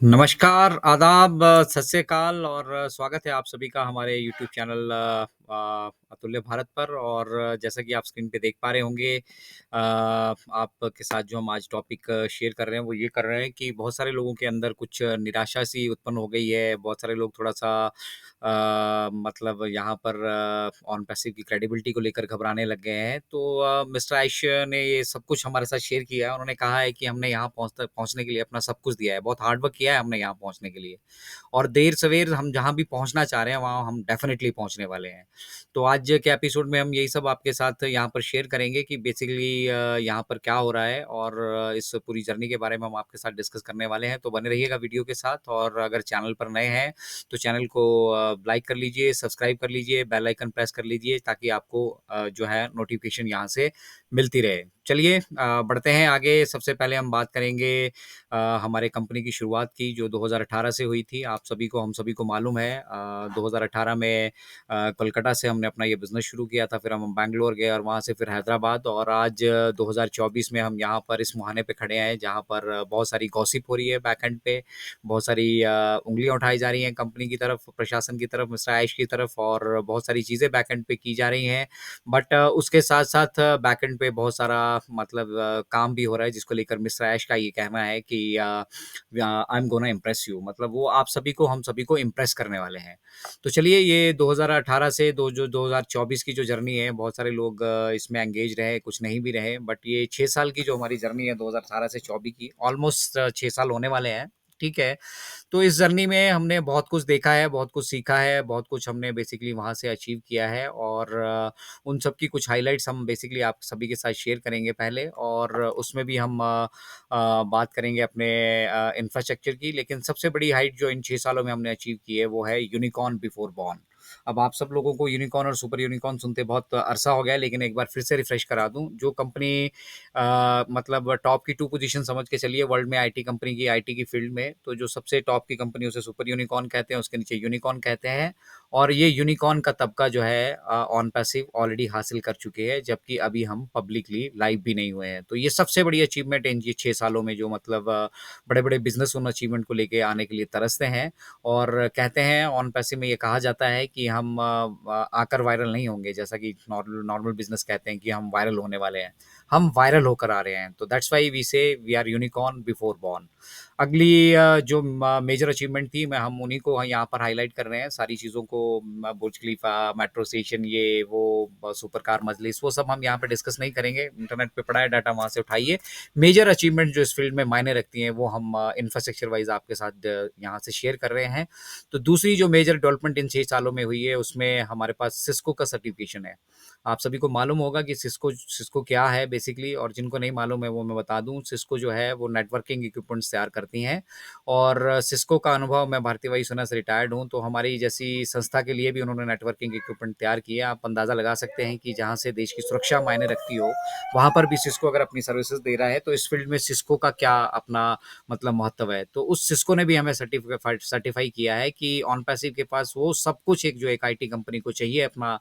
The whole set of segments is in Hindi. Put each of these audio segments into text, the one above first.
नमस्कार, आदाब, सत श्री अकाल और स्वागत है आप सभी का हमारे यूट्यूब चैनल अतुल्य भारत पर। और जैसा कि आप स्क्रीन पे देख पा रहे होंगे, आपके साथ जो हम आज टॉपिक शेयर कर रहे हैं वो ये कर रहे हैं कि बहुत सारे लोगों के अंदर कुछ निराशा सी उत्पन्न हो गई है। बहुत सारे लोग थोड़ा-सा मतलब यहाँ पर ऑन पैसिव की क्रेडिबिलिटी को लेकर घबराने लग गए हैं। तो मिस्टर आयुष ने ये सब कुछ हमारे साथ शेयर किया है। उन्होंने कहा है कि हमने यहाँ पहुँचने के लिए अपना सब कुछ दिया है, बहुत हार्ड वर्क किया है हमने यहाँ पहुँचने के लिए। और देर-सवेर हम जहाँ भी पहुँचना चाह रहे हैं, वहाँ हम डेफ़िनिटली पहुँचने वाले हैं। तो आज के एपिसोड में हम यही सब आपके साथ यहाँ पर शेयर करेंगे कि बेसिकली यहाँ पर क्या हो रहा है, और इस पूरी जर्नी के बारे में हम आपके साथ डिस्कस करने वाले हैं। तो बने रहिएगा वीडियो के साथ, और अगर चैनल पर नए हैं, तो चैनल को लाइक कर लीजिए, सब्सक्राइब कर लीजिए, बेल आइकन प्रेस कर लीजिए ताकि आपको जो है नोटिफ़िकेशन यहाँ से मिलती रहे। चलिए बढ़ते हैं आगे। सबसे पहले हम बात करेंगे हमारे कंपनी की शुरुआत की, जो 2018 से हुई थी। हम सभी को मालूम है, 2018 में कोलकाता से हमने अपना ये बिज़नेस शुरू किया था, फिर हम बैंगलोर गए और वहाँ से फिर हैदराबाद, और आज 2024 में हम यहाँ पर इस मुहाने पे खड़े हैं, जहाँ पर बहुत सारी गॉसिप हो रही है बैक एंड पे, बहुत सारी उँगलियाँ उठाई जा रही हैं कंपनी की तरफ, प्रशासन की तरफ, मिस्टर आयुष की तरफ, और बहुत सारी चीज़ें बैक एंड पे की जा रही हैं। बट उसके साथ-साथ बैक एंड पे बहुत सारा मतलब काम भी हो रहा है, जिसको लेकर मिस्टर ऐश का ये कहना है कि I am gonna impress you, मतलब वो हम सभी को इम्प्रेस करने वाले हैं। तो चलिए, ये 2018 से दो जो 2024 की जो जर्नी है, बहुत सारे लोग इसमें एंगेज रहे, कुछ नहीं भी रहे, बट ये 6 साल की जो हमारी जर्नी है 2018 से 24 की, ऑलमोस्ट 6 साल होने वाले हैं, ठीक है? तो इस जर्नी में हमने बहुत कुछ देखा है, बहुत कुछ सीखा है, बहुत कुछ हमने बेसिकली वहाँ से अचीव किया है, और उन सब की कुछ हाइलाइट्स हम बेसिकली आप सभी के साथ शेयर करेंगे पहले, और उसमें भी हम बात करेंगे अपने इंफ्रास्ट्रक्चर की। लेकिन सबसे बड़ी हाइट जो इन 6 सालों में हमने अचीव की है, वो है यूनिकॉर्न बिफोर बॉर्न। अब आप सब लोगों को यूनिकॉर्न और सुपर यूनिकॉर्न सुनते बहुत अरसा हो गया है, लेकिन एक बार फिर से रिफ्रेश करा दूँ। जो कंपनी मतलब टॉप की 2 पोज़ीशन समझ के चलिए वर्ल्ड में, आईटी की फ़ील्ड में, तो जो सबसे टॉप की कंपनी उसे सुपर यूनिकॉर्न कहते हैं, उसके नीचे यूनिकॉर्न कहते हैं। और ये यूनिकॉर्न का तबका जो है ऑन पैसिव ऑलरेडी हासिल कर चुके हैं, जबकि अभी हम पब्लिकली लाइव भी नहीं हुए हैं। तो ये सबसे बड़ी अचीवमेंट इन ये 6 सालों में, जो मतलब बड़े-बड़े बिज़नेस उन अचीवमेंट को लेके आने के लिए तरसते हैं, और कहते हैं ऑन पैसिव में ये कहा जाता है कि हम आकर वायरल नहीं होंगे, जैसा कि नॉर्मल नॉर्मल बिज़नेस कहते हैं कि हम वायरल होने वाले हैं। हम वायरल होकर आ रहे हैं, तो that's why we say we are unicorn before born. अगली जो मेजर अचीवमेंट थी, मैं हम उन्हीं को यहाँ पर हाईलाइट कर रहे हैं, सारी चीज़ों को, बुर्ज खलीफा, मेट्रो स्टेशन, ये वो, सुपर कार मजलिस, वो सब हम यहाँ पे डिस्कस नहीं करेंगे। इंटरनेट पे पड़ा है डाटा, वहाँ से उठाइए। मेजर अचीवमेंट जो इस फील्ड में मायने रखती हैं, वो हम इंफ्रास्ट्रक्चर वाइज आपके साथ यहाँ से शेयर कर रहे हैं। तो दूसरी जो मेजर डेवलपमेंट इन 6 सालों में हुई है, उसमें हमारे पास सिस्को का सर्टिफिकेशन है। आप सभी को मालूम होगा कि सिस्को सिस्को क्या है बेसिकली, और जिनको नहीं मालूम है वो मैं बता दूँ। सिस्को जो है वो नेटवर्किंग इक्विपमेंट्स तैयार करती हैं, और सिस्को का अनुभव, मैं भारतीय वायुसेना से रिटायर्ड हूँ, तो हमारी जैसी संस्था के लिए भी उन्होंने नेटवर्किंग इक्विपमेंट तैयार किए। आप अंदाज़ा लगा सकते हैं कि जहाँ से देश की सुरक्षा मायने रखती हो, वहाँ पर भी सिस्को अगर अपनी सर्विसेज दे रहा है, तो इस फील्ड में सिस्को का क्या अपना मतलब महत्व है। तो उस सिस्को ने भी हमें सर्टिफाई किया है कि ऑन पैसिव के पास वो सब कुछ, एक जो एक आईटी कंपनी को चाहिए अपना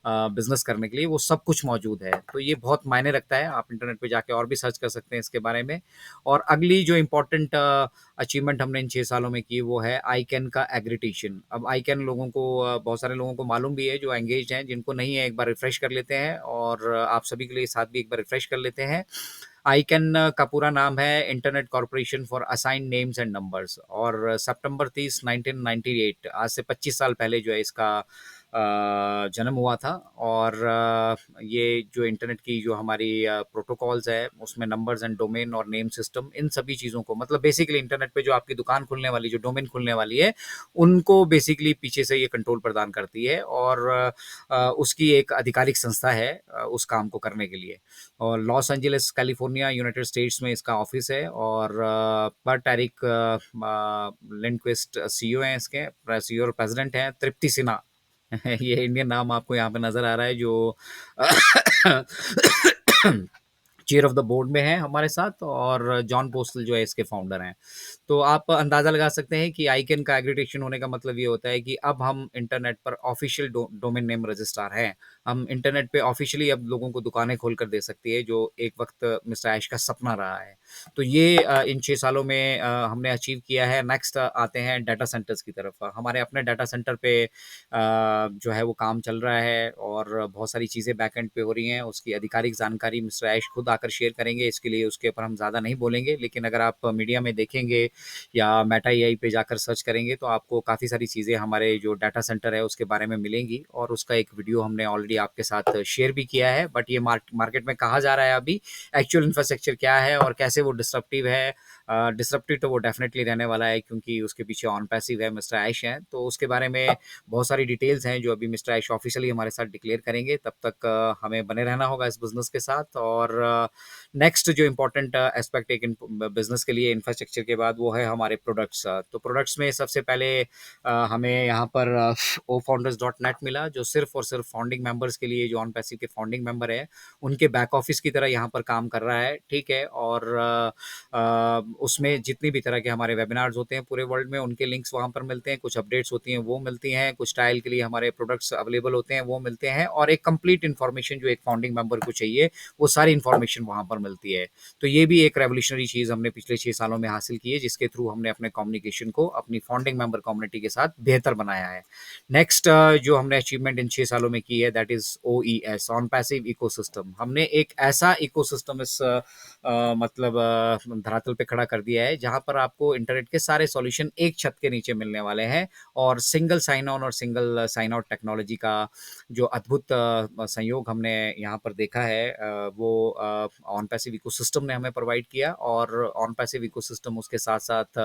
बिज़नेस करने के लिए, वो सब कुछ मौजूद है। तो ये बहुत मायने रखता है। आप इंटरनेट पे जाके और भी सर्च कर सकते हैं इसके बारे में। और अगली जो इम्पोर्टेंट अचीवमेंट हमने इन 6 सालों में की, वो है आईकैन का एग्रीडिटेशन। अब आईकैन लोगों को बहुत सारे लोगों को मालूम भी है, जो एंगेज्ड हैं। जिनको नहीं है, एक बार रिफ्रेश कर लेते हैं, और आप सभी के लिए साथ भी एक बार रिफ्रेश कर लेते हैं। आईकैन का पूरा नाम है internet corporation for assigned names and numbers, और सितंबर 30, 1998, आज से 25 साल पहले जो है इसका जन्म हुआ था। और ये जो इंटरनेट की जो हमारी प्रोटोकॉल्स है, उसमें नंबर्स एंड डोमेन और नेम सिस्टम, इन सभी चीज़ों को, मतलब बेसिकली इंटरनेट पे जो आपकी दुकान खुलने वाली, जो डोमेन खुलने वाली है, उनको बेसिकली पीछे से ये कंट्रोल प्रदान करती है, और उसकी एक आधिकारिक संस्था है उस काम को करने के लिए। और Los Angeles California United states में इसका ऑफिस है, और बट एरिक लिंडक्विस्ट सीईओ हैं इसके, सीईओ और प्रेसिडेंट हैं तृप्ति सिन्हा। ये इंडियन नाम आपको यहाँ पे नजर आ रहा है, जो चेयर ऑफ द बोर्ड में है हमारे साथ, और जॉन पोस्टल जो है इसके फाउंडर हैं। तो आप अंदाज़ा लगा सकते हैं कि आईकैन का एग्रीडेशन होने का मतलब ये होता है कि अब हम इंटरनेट पर ऑफिशियल डोमेन नेम रजिस्ट्रार हैं। हम इंटरनेट पे ऑफिशियली अब लोगों को दुकानें खोल कर दे सकती है, जो एक वक्त मिस्टर ऐश का सपना रहा है। तो ये इन 6 सालों में हमने अचीव किया है। नेक्स्ट आते हैं डाटा सेंटर्स की तरफ। हमारे अपने डाटा सेंटर पे जो है वो काम चल रहा है और बहुत सारी चीज़ें बैकएंड पे हो रही हैं। उसकी आधिकारिक जानकारी मिस्टर ऐश खुद आकर शेयर करेंगे, इसके लिए उसके ऊपर हम ज़्यादा नहीं बोलेंगे। लेकिन अगर आप मीडिया में देखेंगे या मेटा एआई पे जाकर सर्च करेंगे तो आपको काफ़ी सारी चीज़ें हमारे जो डाटा सेंटर है उसके बारे में मिलेंगी, और उसका एक वीडियो हमने ऑलरेडी आपके साथ शेयर भी किया है। बट ये मार्केट में कहा जा रहा है अभी, एक्चुअल इंफ्रास्ट्रक्चर क्या है और कैसे वो डिसरप्टिव है। डिसरप्टिव तो वो डेफिनेटली रहने वाला है, क्योंकि उसके पीछे ऑन पैसिव है, मिस्टर ऐश हैं। तो उसके बारे में बहुत सारी डिटेल्स हैं जो अभी मिस्टर ऐश ऑफिशियली हमारे साथ डिक्लेयर करेंगे। तब तक हमें बने रहना होगा इस बिजनेस के साथ। और नेक्स्ट जो इम्पोर्टेंट एस्पेक्ट एक बिजनेस के लिए इंफ्रास्ट्रक्चर के बाद, वो है हमारे प्रोडक्ट्स। तो प्रोडक्ट्स में सबसे पहले हमें यहाँ पर ओ फाउंडर्स डॉट नेट मिला, जो सिर्फ और सिर्फ फाउंडिंग मेंबर्स के लिए, जो ऑन पैसिव के फाउंडिंग मेंबर है उनके बैक ऑफिस की तरह यहाँ पर काम कर रहा है। ठीक है। और उसमें जितनी भी तरह के हमारे वेबिनार्स होते हैं पूरे वर्ल्ड में, उनके लिंक्स वहाँ पर मिलते हैं। कुछ अपडेट्स होती हैं वो मिलती हैं, कुछ ट्रायल के लिए हमारे प्रोडक्ट्स अवेलेबल होते हैं वो मिलते हैं, और एक कंप्लीट इन्फॉर्मेशन जो एक फाउंडिंग मेंबर को चाहिए वो सारी इन्फॉर्मेशन वहाँ पर मिलती है। तो ये भी एक रेवोल्यूशनरी चीज़ हमने पिछले 6 सालों में हासिल की है, जिसके थ्रू हमने अपने कम्युनिकेशन को अपनी फाउंडिंग मेंबर कम्युनिटी के साथ बेहतर बनाया है। नेक्स्ट जो हमने अचीवमेंट इन 6 सालों में की है, that is OES, on passive ecosystem. हमने एक ऐसा इकोसिस्टम इस मतलब धरातल पे खड़ा कर दिया है जहां पर आपको इंटरनेट के सारे सॉल्यूशन एक छत के नीचे मिलने वाले हैं, और सिंगल साइन ऑन और सिंगल साइन आउट टेक्नोलॉजी का जो अद्भुत संयोग हमने यहाँ पर देखा है, वो ऑन पैसिव इकोसिस्टम ने हमें प्रोवाइड किया। और ऑन पैसिव इकोसिस्टम उसके साथ साथ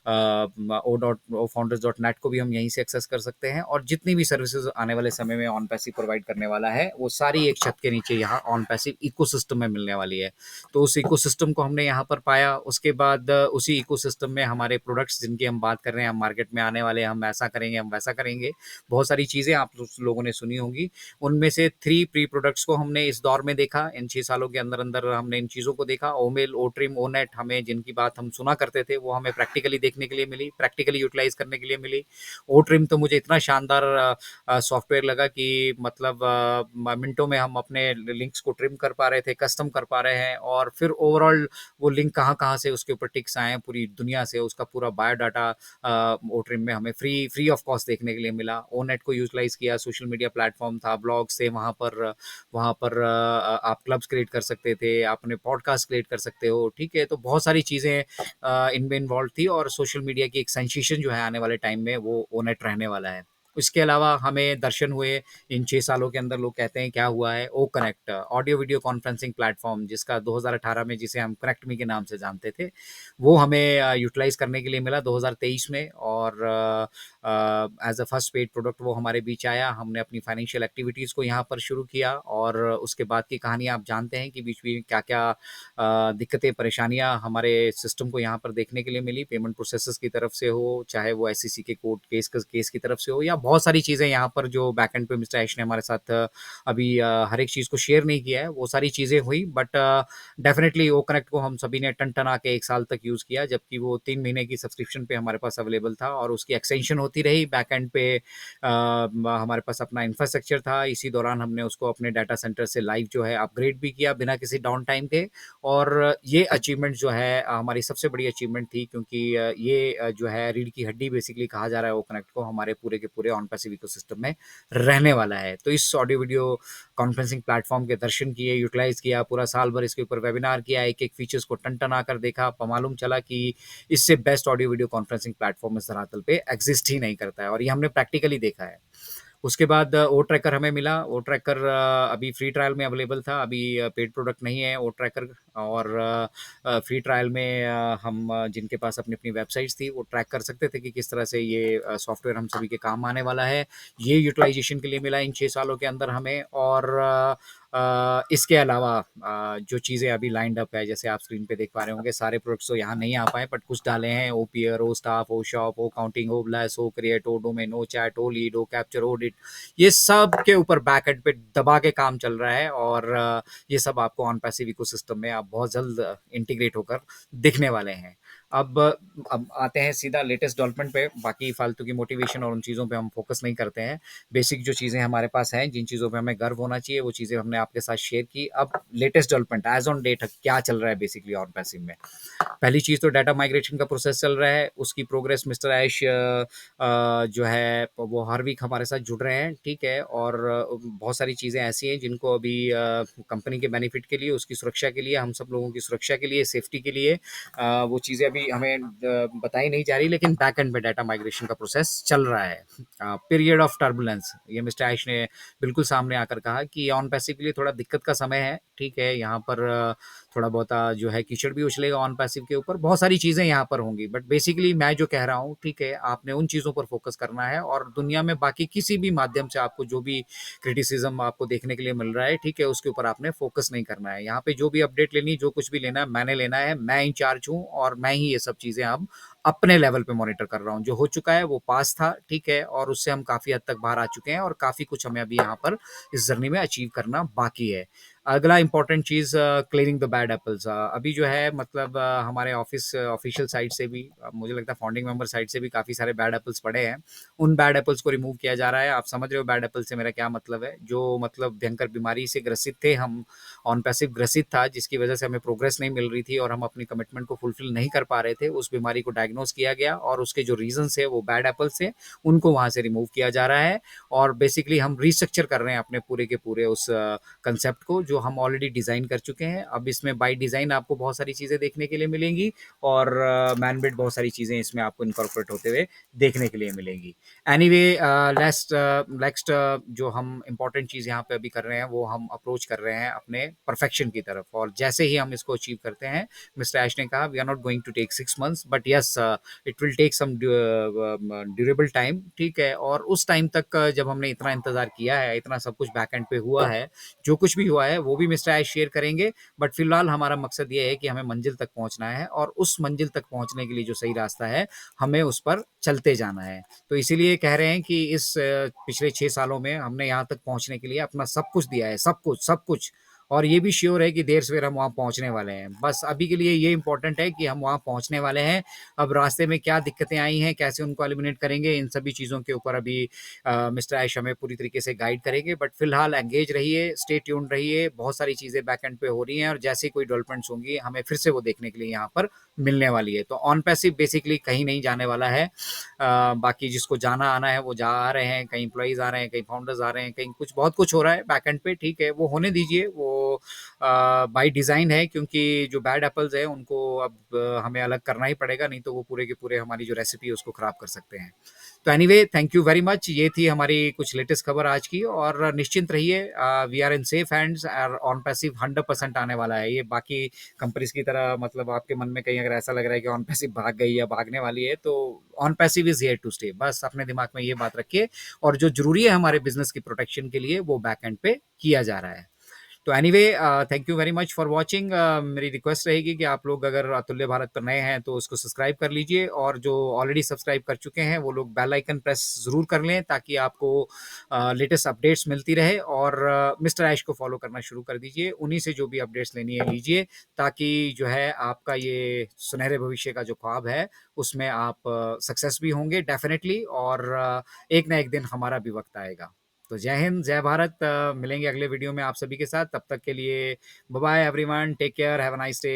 ओ फाउंडर्स डॉट नेट को भी हम यहीं से एक्सेस कर सकते हैं, और जितनी भी सर्विसेज आने वाले समय में ऑन पैसिव प्रोवाइड करने वाला है वो सारी एक छत के नीचे यहाँ ऑन पैसिव इकोसिस्टम में मिलने वाली है। तो उस इकोसिस्टम को हमने यहाँ पर पाया। उसके बाद उसी इकोसिस्टम में हमारे प्रोडक्ट्स जिनकी हम बात कर रहे हैं, हम मार्केट में आने वाले, हम ऐसा करेंगे, हम वैसा करेंगे, बहुत सारी चीज़ें आप लोगों ने सुनी होंगी। उनमें से 3 प्री प्रोडक्ट्स को हमने इस दौर में देखा। इन 6 सालों के अंदर अंदर हमने इन चीज़ों को देखा। ओमेल, ओट्रिम, ओनेट, हमें जिनकी बात हम सुना करते थे वो हमें प्रैक्टिकली देखने के लिए मिली, प्रैक्टिकली यूटिलाइज करने के लिए मिली। ओट्रिम तो मुझे इतना शानदार सॉफ्टवेयर लगा कि मतलब मिनटों में हम अपने लिंक्स को ट्रिम कर पा रहे थे, कस्टम कर पा रहे हैं, और फिर ओवरऑल वो लिंक कहाँ कहाँ से उसके ऊपर टिक्स आए हैं पूरी दुनिया से, उसका पूरा बायोडाटा ओट्रिम में हमें फ्री ऑफ कॉस्ट देखने के लिए मिला। ओनेट को यूटिलाइज किया, सोशल मीडिया प्लेटफॉर्म था, ब्लॉग्स थे वहाँ पर आप क्लब्स क्रिएट कर सकते थे, आप अपने पॉडकास्ट क्रिएट कर सकते हो। ठीक है। तो बहुत सारी चीज़ें इनमें इन्वॉल्व थी, और सोशल मीडिया की एक सेंसेशन जो है आने वाले टाइम में वो ओनेट रहने वाला है। इसके अलावा हमें दर्शन हुए इन 6 सालों के अंदर। लोग कहते हैं क्या हुआ है, O connect, audio video conferencing platform, जिसका 2018 में, जिसे हम कनेक्ट मी के नाम से जानते थे, वो हमें यूटिलाइज करने के लिए मिला 2023 में। और as a first paid product वो हमारे बीच आया। हमने अपनी फाइनेंशियल एक्टिविटीज़ को यहाँ पर शुरू किया, और उसके बाद की कहानी आप जानते हैं कि बीच में क्या क्या दिक्कतें, परेशानियां हमारे सिस्टम को यहाँ पर देखने के लिए मिली, पेमेंट प्रोसेसेस की तरफ से हो, चाहे वो SEC के कोर्ट केस की तरफ से हो, या बहुत सारी चीज़ें यहाँ पर जो बैकएंड पे मिस्टर ऐश ने हमारे साथ अभी हर एक चीज़ को शेयर नहीं किया है, वो सारी चीज़ें हुई। बट डेफिनेटली ओ कनेक्ट को हम सभी ने टन टन आके 1 साल तक यूज़ किया, जबकि वो 3 महीने की सब्सक्रिप्शन पे हमारे पास अवेलेबल था, और उसकी एक्सटेंशन होती रही। बैकएंड पे हमारे पास अपना इंफ्रास्ट्रक्चर था। इसी दौरान हमने उसको अपने डाटा सेंटर से लाइव जो है अपग्रेड भी किया बिना किसी डाउन टाइम के। और ये अचीवमेंट जो है हमारी सबसे बड़ी अचीवमेंट थी, क्योंकि ये जो है रीढ़ की हड्डी बेसिकली कहा जा रहा है ओ कनेक्ट को, हमारे पूरे के पूरे ऑन पैसिव इकोसिस्टम में रहने वाला है। तो इस ऑडियो वीडियो कॉन्फ्रेंसिंग प्लेटफॉर्म के दर्शन किए, यूटिलाइज किया, पूरा साल भर इसके ऊपर वेबिनार किया, एक एक फीचर्स को टन टन आकर देखा, मालूम चला कि इससे best audio video conferencing platform इस धरातल पे एग्जिस्ट ही नहीं करता है, और ये हमने प्रैक्टिकली देखा है। उसके बाद ओ ट्रैकर हमें मिला। ओ ट्रैकर अभी फ्री ट्रायल में अवेलेबल था, अभी पेड प्रोडक्ट नहीं है ओ ट्रैकर। और फ्री ट्रायल में हम जिनके पास अपनी अपनी वेबसाइट्स थी वो ट्रैक कर सकते थे कि किस तरह से ये सॉफ्टवेयर हम सभी के काम आने वाला है। ये यूटिलाइजेशन के लिए मिला इन 6 सालों के अंदर हमें। और इसके अलावा जो चीज़ें अभी लाइंड अप है, जैसे आप स्क्रीन पे देख पा रहे होंगे, सारे प्रोडक्ट्स तो यहाँ नहीं आ पाए, बट कुछ डाले हैं। ओ पीयर, ओ स्टाफ, ओ शॉप, ओ काउंटिंग, ओ ब्लास, ओ क्रिएट, ओ डोमेन, ओ चैट, ओ लीड, ओ कैप्चर, ओ डिट, ये सब के ऊपर बैक एंड पे दबा के काम चल रहा है। और ये सब आपको ऑन पैसिव इकोसिस्टम में आप बहुत जल्द इंटीग्रेट होकर दिखने वाले हैं। अब अब आते हैं सीधा लेटेस्ट डेवलपमेंट पे, बाकी फालतू की मोटिवेशन और उन चीज़ों पे हम फोकस नहीं करते हैं। बेसिक जो चीज़ें हमारे पास हैं, जिन चीज़ों पे हमें गर्व होना चाहिए, वो चीज़ें हमने आपके साथ शेयर की। अब latest development as on date क्या चल रहा है बेसिकली ऑन पैसिव में। पहली चीज़ तो डाटा माइग्रेशन का प्रोसेस चल रहा है, उसकी प्रोग्रेस मिस्टर ऐश जो है वो हर वीक हमारे साथ जुड़ रहे हैं, ठीक है? और बहुत सारी चीज़ें ऐसी हैं जिनको अभी कंपनी के बेनिफिट के लिए, उसकी सुरक्षा के लिए, हम सब लोगों की सुरक्षा के लिए, सेफ्टी के लिए वो चीज़ें अभी हमें बताई नहीं जा रही, लेकिन बैक एंड में डाटा माइग्रेशन का प्रोसेस चल रहा है। पीरियड ऑफ टर्बुलेंस, ये मिस्टर ऐश ने बिल्कुल सामने आकर कहा कि ऑन पैसिव के लिए थोड़ा दिक्कत का समय है, ठीक है? यहाँ पर थोड़ा बहुत जो है कीचड़ भी उछलेगा ऑन पैसिव के ऊपर, बहुत सारी चीज़ें यहाँ पर होंगी, बट बेसिकली मैं जो कह रहा हूँ, ठीक है, आपने उन चीज़ों पर फोकस करना है और दुनिया में बाकी किसी भी माध्यम से आपको जो भी क्रिटिसिज्म आपको देखने के लिए मिल रहा है, ठीक है, उसके ऊपर आपने फोकस नहीं करना है। यहाँ पे जो भी अपडेट लेनी, जो कुछ भी लेना है, मैंने लेना है, मैं इंचार्ज हूँ और मैं ही ये सब चीज़ें अब अपने लेवल पे मॉनिटर कर रहा हूँ। जो हो चुका है वो पास था, ठीक है, और उससे हम काफ़ी हद तक बाहर आ चुके हैं और काफ़ी कुछ हमें अभी यहाँ पर इस जर्नी में अचीव करना बाकी है। अगला important cheese cleaning the bad apples. अभी जो है मतलब हमारे ऑफिस ऑफिशियल साइड से भी मुझे लगता है फाउंडिंग मेंबर साइड से भी काफ़ी सारे बैड एप्पल्स पड़े हैं। उन बैड एप्पल्स को रिमूव किया जा रहा है। आप समझ रहे हो बैड एप्पल से मेरा क्या मतलब है। जो मतलब भयंकर बीमारी से ग्रसित थे हम, ऑन पैसिव ग्रसित था, जिसकी वजह से हमें प्रोग्रेस नहीं मिल रही थी और हम अपनी कमिटमेंट को फुलफिल नहीं कर पा रहे थे। उस बीमारी को डायग्नोज किया गया और उसके जो रीजंस है वो बैड एप्पल से, उनको वहाँ से रिमूव किया जा रहा है और बेसिकली हम रिस्ट्रक्चर कर रहे हैं अपने पूरे के पूरे उस कंसेप्ट को जो हम ऑलरेडी डिज़ाइन कर चुके हैं। अब इसमें बाय डिज़ाइन आपको बहुत सारी चीज़ें देखने के लिए मिलेंगी और मैन मेड बहुत सारी चीज़ें इसमें आपको इनकॉर्पोरेट होते हुए देखने के लिए मिलेंगी। एनीवे नेक्स्ट नेक्स्ट जो हम इम्पोर्टेंट चीज़ यहाँ पे अभी कर रहे हैं वो हम अप्रोच कर रहे हैं अपने परफेक्शन की तरफ और जैसे ही हम इसको अचीव करते हैं, मिस्टर ऐश ने कहा we are not going to take 6 months but yes it will take some durable time, ठीक है। और उस टाइम तक जब हमने इतना इंतजार किया है, इतना सब कुछ बैक एंड पे हुआ है, जो कुछ भी हुआ है वो भी मिस्टर ऐश शेयर करेंगे। बट फिलहाल हमारा मकसद ये है कि हमें मंजिल तक पहुंचना है और उस मंजिल तक पहुंचने के लिए जो सही रास्ता है हमें उस पर चलते जाना है। तो इसीलिए कह रहे हैं कि इस पिछले 6 सालों में हमने यहाँ तक पहुँचने के लिए अपना सब कुछ दिया है, सब कुछ, सब कुछ। और ये भी श्योर है कि देर सवेर हम वहाँ पहुँचने वाले हैं। बस अभी के लिए ये इम्पोर्टेंट है कि हम वहाँ पहुँचने वाले हैं। अब रास्ते में क्या दिक्कतें आई हैं, कैसे उनको एलिमिनेट करेंगे, इन सभी चीज़ों के ऊपर अभी मिस्टर ऐश हमें पूरी तरीके से गाइड करेंगे। बट फिलहाल एंगेज रहिए, स्टे ट्यून्ड रहिए, बहुत सारी चीज़ें बैक एंड पे हो रही हैं और जैसे ही कोई डेवलपमेंट्स होंगी हमें फिर से वो देखने के लिए यहाँ पर मिलने वाली है। तो ऑन पैसिव बेसिकली कहीं नहीं जाने वाला है। बाकी जिसको जाना आना है वो जा आ रहे हैं, कहीं एम्प्लॉइज़ आ रहे हैं, कहीं फाउंडर्स आ रहे हैं, कहीं कुछ बहुत कुछ हो रहा है बैक एंड पे, ठीक है, वो होने दीजिए। वो बाय डिज़ाइन है क्योंकि जो बैड एप्पल्स है उनको अब हमें अलग करना ही पड़ेगा, नहीं तो वो पूरे के पूरे हमारी जो रेसिपी है उसको ख़राब कर सकते हैं। तो anyway thank you very much. ये थी हमारी कुछ लेटेस्ट खबर आज की और निश्चिंत रहिए, we are in safe hands और ऑन पैसिव 100% आने वाला है। ये बाकी कंपनीज की तरह मतलब आपके मन में कहीं अगर ऐसा लग रहा है कि ऑन पैसिव भाग गई या भागने वाली है, तो OnPassive is here to stay. बस अपने दिमाग में ये बात रखिए और जो जरूरी है हमारे बिजनेस की प्रोटेक्शन के लिए वो बैक एंड पे किया जा रहा है। तो anyway thank you very much for watching. मेरी रिक्वेस्ट रहेगी कि आप लोग अगर अतुल्य भारत पर नए हैं तो उसको सब्सक्राइब कर लीजिए और जो ऑलरेडी सब्सक्राइब कर चुके हैं वो लोग बेल आइकन प्रेस ज़रूर कर लें ताकि आपको लेटेस्ट अपडेट्स मिलती रहे और मिस्टर ऐश को फॉलो करना शुरू कर दीजिए। उन्हीं से जो भी अपडेट्स लेनी है लीजिए ताकि जो है आपका ये सुनहरे भविष्य का जो ख्वाब है उसमें आप सक्सेस भी होंगे डेफिनेटली और एक ना एक दिन हमारा भी वक्त आएगा। तो जय हिंद, जय भारत। मिलेंगे अगले वीडियो में आप सभी के साथ। तब तक के लिए bye bye everyone, take care, have a nice day.